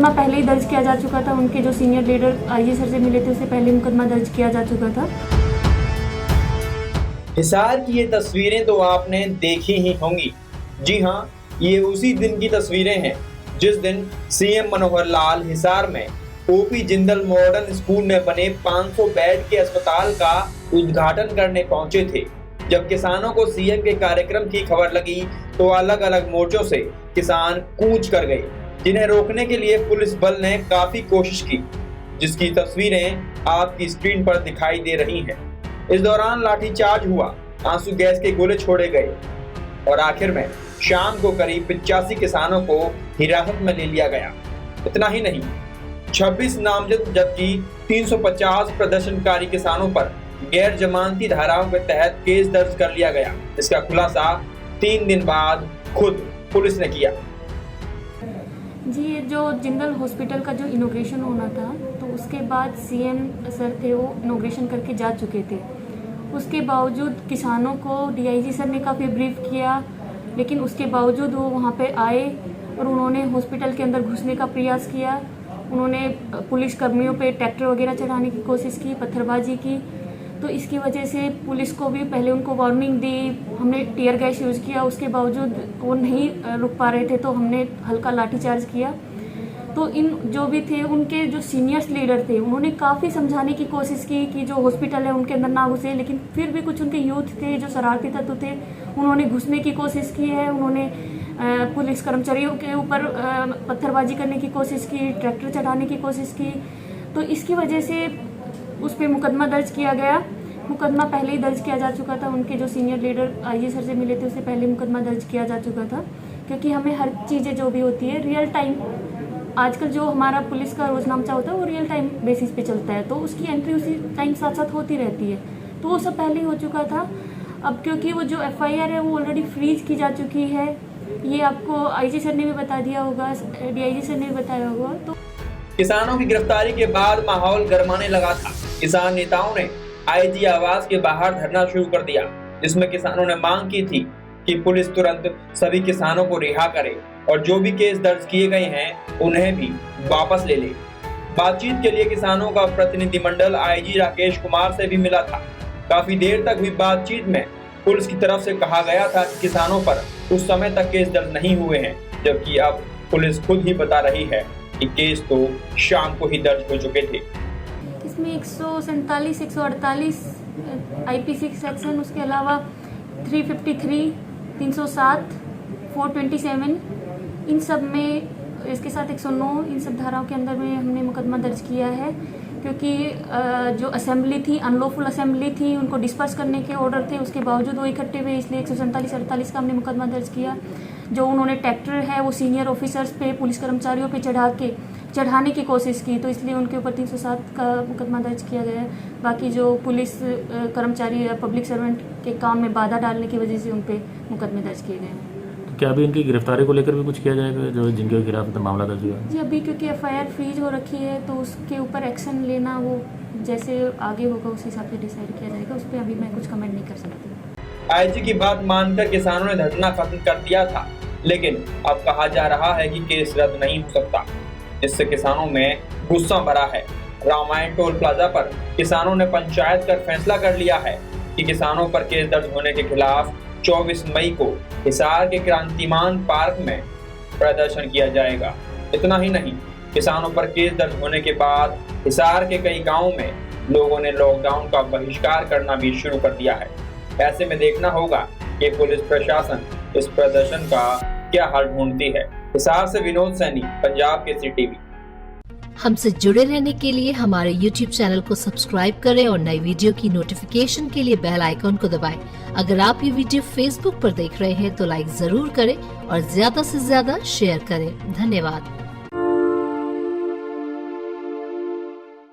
मुकदमा पहले ही दर्ज किया जा चुका था। उनके जो सीनियर लीडर आईजी सर से मिले थे उससे पहले मुकदमा दर्ज किया जा चुका था। हिसार की ये तस्वीरें तो आपने देखी ही होंगी। जी हाँ, ये उसी दिन की तस्वीरें हैं जिस दिन सीएम मनोहर लाल हिसार में ओपी जिंदल मॉडर्न स्कूल में बने 500 बेड के अस्पताल का उद्घाटन करने पहुंचे थे। जब किसानों को सीएम के कार्यक्रम की खबर लगी तो अलग अलग मोर्चों से किसान कूच कर गए, जिन्हें रोकने के लिए पुलिस बल ने काफी कोशिश की, जिसकी तस्वीरें आपकी स्क्रीन पर दिखाई दे रही हैं। इस दौरान लाठीचार्ज हुआ, आंसू गैस के गोले छोड़े गए और आखिर में शाम को करीब 85 किसानों को हिरासत में ले लिया गया। इतना ही नहीं, 26 नामजद जबकि 350 प्रदर्शनकारी किसानों पर गैर जमानती धाराओं के तहत केस दर्ज कर लिया गया। इसका खुलासा 3 दिन बाद खुद पुलिस ने किया। जी, जो जिंदल हॉस्पिटल का जो इनॉग्रेशन होना था तो उसके बाद सीएम सर थे वो इनॉग्रेशन करके जा चुके थे। उसके बावजूद किसानों को डीआईजी सर ने काफ़ी ब्रीफ किया, लेकिन उसके बावजूद वो वहाँ पे आए और उन्होंने हॉस्पिटल के अंदर घुसने का प्रयास किया। उन्होंने पुलिस कर्मियों पे ट्रैक्टर वगैरह चढ़ाने की कोशिश की, पत्थरबाजी की। तो इसकी वजह से पुलिस को भी पहले उनको वार्निंग दी, हमने टीयर गैस यूज़ किया, उसके बावजूद वो नहीं रुक पा रहे थे तो हमने हल्का लाठीचार्ज किया। तो इन जो भी थे उनके जो सीनियर्स लीडर थे उन्होंने काफ़ी समझाने की कोशिश की कि जो हॉस्पिटल है उनके अंदर ना घुसे, लेकिन फिर भी कुछ उनके यूथ थे जो शरारती तत्व थे, उन्होंने घुसने की कोशिश की है। उन्होंने पुलिस कर्मचारियों के ऊपर पत्थरबाजी करने की कोशिश की, ट्रैक्टर चढ़ाने की कोशिश की। तो इसकी वजह से उस पर मुकदमा दर्ज किया गया। मुकदमा पहले ही दर्ज किया जा चुका था। उनके जो सीनियर लीडर आईजी सर से मिले थे उससे पहले मुकदमा दर्ज किया जा चुका था, क्योंकि हमें हर चीज़ें जो भी होती है रियल टाइम, आजकल जो हमारा पुलिस का रोजनामचा होता है वो रियल टाइम बेसिस पे चलता है, तो उसकी एंट्री उसी टाइम साथ साथ होती रहती है। तो वो सब पहले ही हो चुका था। अब क्योंकि वो जो एफआईआर है वो ऑलरेडी फ्रीज की जा चुकी है, ये आपको आईजी सर ने भी बता दिया होगा, डीआईजी सर ने भी बताया होगा। तो किसानों की गिरफ्तारी के बाद माहौल गरमाने लगा था। किसान नेताओं ने आईजी आवास के बाहर धरना शुरू कर दिया, जिसमें किसानों ने मांग की थी कि पुलिस तुरंत सभी किसानों को रिहा करे और जो भी केस दर्ज किए गए हैं उन्हें भी वापस ले ले। बातचीत के लिए किसानों का प्रतिनिधिमंडल आईजी राकेश कुमार से भी मिला था। काफी देर तक हुई बातचीत में पुलिस की तरफ से कहा गया था कि किसानों पर उस समय तक केस दर्ज नहीं हुए हैं, जबकि अब पुलिस खुद ही बता रही है कि केस तो शाम को ही दर्ज हो चुके थे। इसमें 147, 148 आईपीसी सेक्शन, उसके अलावा 353, 307, 427, इन सब में, इसके साथ 109, इन सब धाराओं के अंदर में हमने मुकदमा दर्ज किया है। क्योंकि जो असेंबली थी, अनलॉफुल असेंबली थी, उनको डिस्पर्स करने के ऑर्डर थे, उसके बावजूद वो इकट्ठे हुए, इसलिए 147, 48 का हमने मुकदमा दर्ज किया। जो उन्होंने ट्रैक्टर है वो सीनियर ऑफिसर्स पे, पुलिस कर्मचारियों पे चढ़ाने की कोशिश की, तो इसलिए उनके ऊपर 307 का मुकदमा दर्ज किया गया है। बाकी जो पुलिस कर्मचारी या पब्लिक सर्वेंट के काम में बाधा डालने की वजह से उन पर मुकदमे दर्ज किए गए हैं। क्या अभी इनकी गिरफ्तारी को लेकर भी कुछ किया जाएगा, जो जिनके खिलाफ मामला दर्ज हुआ? जी, अभी क्योंकि एफआईआर फ्रीज हो रखी है तो उसके ऊपर एक्शन लेना वो जैसे आगे होगा उस हिसाब से डिसाइड किया जाएगा। उस पर अभी मैं कुछ कमेंट नहीं कर सकती। आईजी की बात मानकर किसानों ने धरना खत्म कर दिया था, लेकिन अब कहा जा रहा है कि केस रद्द नहीं हो सकता। इससे किसानों में गुस्सा भरा है। रामायण टोल प्लाजा पर किसानों ने पंचायत कर फैसला कर लिया है कि किसानों पर केस दर्ज होने के खिलाफ 24 मई को हिसार के क्रांतिमान पार्क में प्रदर्शन किया जाएगा। इतना ही नहीं, किसानों पर केस दर्ज होने के बाद हिसार के कई गांवों में लोगों ने लॉकडाउन का बहिष्कार करना भी शुरू कर दिया है। ऐसे में देखना होगा कि पुलिस प्रशासन इस प्रदर्शन का क्या हल ढूंढती है। हिसार से विनोद सैनी, पंजाब केसरी टीवी। हमसे जुड़े रहने के लिए हमारे YouTube चैनल को सब्सक्राइब करें और नई वीडियो की नोटिफिकेशन के लिए बेल आइकॉन को दबाएं। अगर आप ये वीडियो Facebook पर देख रहे हैं तो लाइक जरूर करें और ज्यादा से ज्यादा शेयर करें। धन्यवाद।